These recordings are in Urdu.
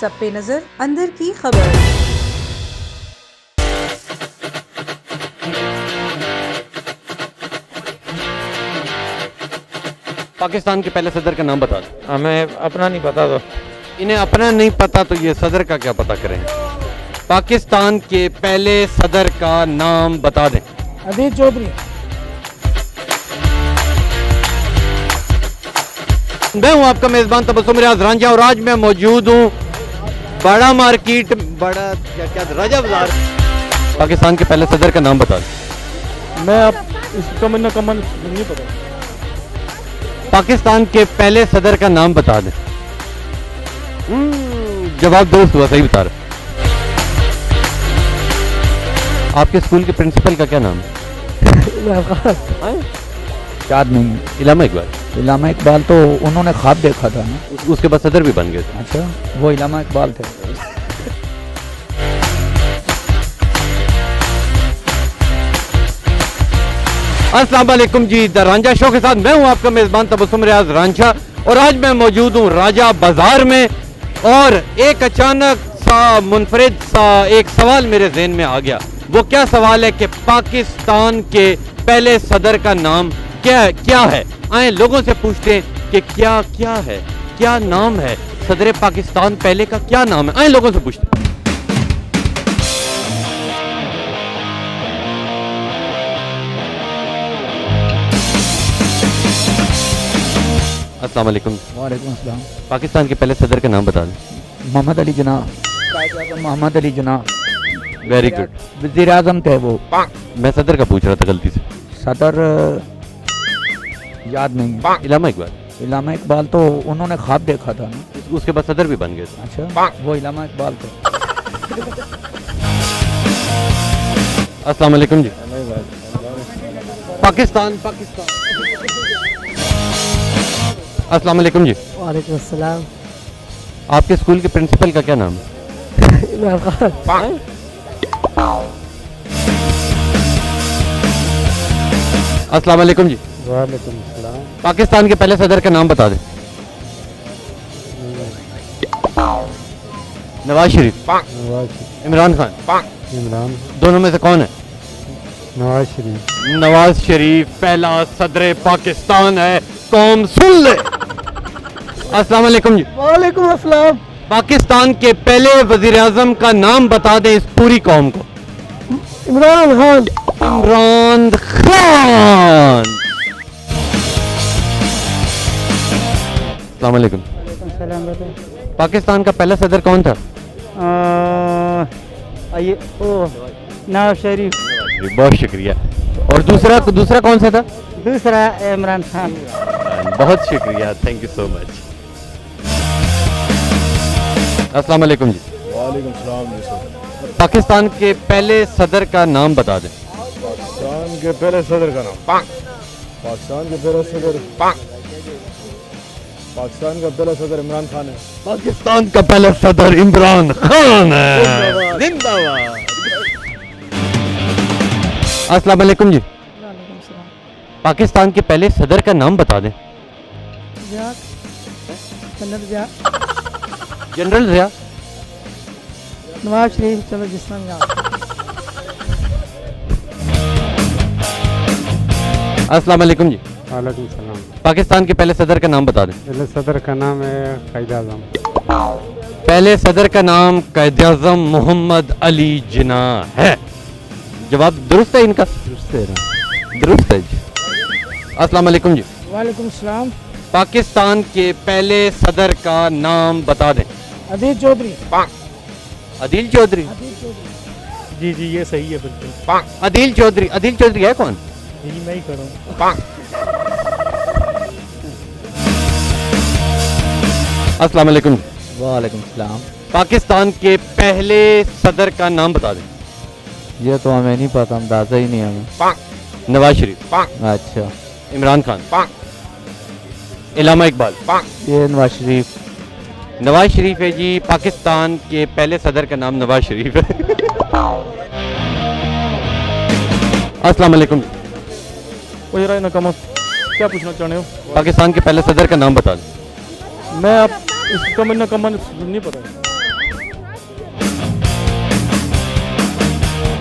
سب پہ نظر اندر کی خبر۔ پاکستان کے پہلے صدر کا نام بتا دیں۔ ہمیں اپنا نہیں پتا تو انہیں اپنا نہیں پتا تو یہ صدر کا کیا پتا کریں۔ پاکستان کے پہلے صدر کا نام بتا دیں۔ عدیل چودھری۔ میں ہوں آپ کا میزبان تبسم ریاض رانجھا اور آج میں موجود ہوں بڑا مارکیٹ کیا راجہ بازار۔ پاکستان کے پہلے صدر کا نام بتا دیں۔ میں اب اس کمن نہیں پتا۔ پاکستان کے پہلے صدر کا نام بتا دیں۔ جواب درست ہوا، صحیح بتا رہے۔ آپ کے اسکول کے پرنسپل کا کیا نام ہے؟ یاد نہیں۔ علامہ اقبال۔ علامہ اقبال تو انہوں نے خواب دیکھا تھا نا۔ اس کے بعد صدر بھی بن گئے تھے۔ اچھا، وہ علامہ اقبال تھے۔ السلام علیکم جی، دا رانجھا شو کے ساتھ میں ہوں آپ کا میزبان تبسم ریاض رانجھا اور آج میں موجود ہوں راجہ بازار میں اور ایک اچانک سا منفرد سا ایک سوال میرے ذہن میں آ گیا۔ وہ کیا سوال ہے کہ پاکستان کے پہلے صدر کا نام کیا ہے؟ آئیں لوگوں سے پوچھتے ہیں کہ کیا ہے، کیا نام ہے صدر پاکستان پہلے کا، کیا نام ہے؟ آئیں لوگوں سے پوچھتے ہیں۔ السلام علیکم۔ وعلیکم السلام۔ پاکستان کے پہلے صدر کا نام بتا دیں۔ محمد علی جناح۔ قائد اعظم محمد علی جناح۔ Very good. وزیر اعظم تھے وہ۔ میں صدر کا پوچھ رہا تھا غلطی سے۔ صدر یاد نہیں۔ علامہ اقبال۔ علامہ اقبال تو انہوں نے خواب دیکھا تھا نا۔ اس کے بعد صدر بھی بن گئے تھے۔ اچھا، وہ علامہ اقبال تھے۔ السلام علیکم جی۔ پاکستان السلام علیکم جی۔ وعلیکم السلام۔ آپ کے اسکول کے پرنسپل کا کیا نام ہے؟ عمران خان۔ السلام علیکم جی۔ وعلیکم السلام۔ پاکستان کے پہلے صدر کا نام بتا دیں۔ نواز شریف، عمران خان، عمران، دونوں میں سے کون ہے؟ نواز شریف۔ نواز شریف پہلا صدر پاکستان ہے، قوم سن لے۔ السلام علیکم جی۔ وعلیکم السلام۔ پاکستان کے پہلے وزیر اعظم کا نام بتا دیں اس پوری قوم کو۔ عمران خان۔ عمران خان۔ السلام علیکم۔ السلام پاکستان کا پہلا صدر کون تھا؟ نواز شریف۔ بہت شکریہ۔ اور دوسرا کون سا تھا؟ دوسرا عمران خان۔ بہت شکریہ، تھینک یو سو مچ۔ السلام علیکم جی۔ وعلیکم السلام۔ پاکستان کے پہلے صدر کا نام بتا دیں۔ پاکستان کے پہلے صدر کا نام پاکستان کے پہلے صدر پاکستان کا پہلا صدر عمران خان ہے۔ پاکستان کا پہلا صدر عمران خان ہے۔ زندہ باد۔ السلام علیکم جی۔ وعلیکم السلام۔ پاکستان کے پہلے صدر کا نام بتا دیں۔ جنرل ضیاء۔ نواز شریف، چلو جس میں یاد۔ السلام علیکم جی۔ وعلیکم السلام۔ پاکستان کے پہلے صدر کا نام بتا دیں۔ پہلے صدر کا نام ہے قائد اعظم۔ پہلے صدر کا نام قائد اعظم محمد علی جناح ہے۔ جواب درست ہے ان کا؟ درست ہے جی۔ السلام علیکم جی۔ وعلیکم السلام۔ پاکستان کے پہلے صدر کا نام بتا دیں۔ عدیل چودھری۔ عدیل چودھری۔ جی یہ صحیح ہے بالکل۔ عدیل چودھری ہے کون؟ جی میں ہی کروں۔ السلام علیکم۔ وعلیکم السلام۔ پاکستان کے پہلے صدر کا نام بتا دیں۔ یہ تو ہمیں نہیں پتا، اندازہ ہی نہیں ہمیں۔ نواز شریف، اچھا، عمران خان، علامہ اقبال۔ یہ نواز شریف۔ نواز شریف ہے جی، پاکستان کے پہلے صدر کا نام نواز شریف ہے۔ السلام علیکم۔ کیا پوچھنا چاہتے ہو؟ پاکستان کے پہلے صدر کا نام بتا دیں۔ میں اب اس کمن نہیں پتا۔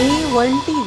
A1 TV,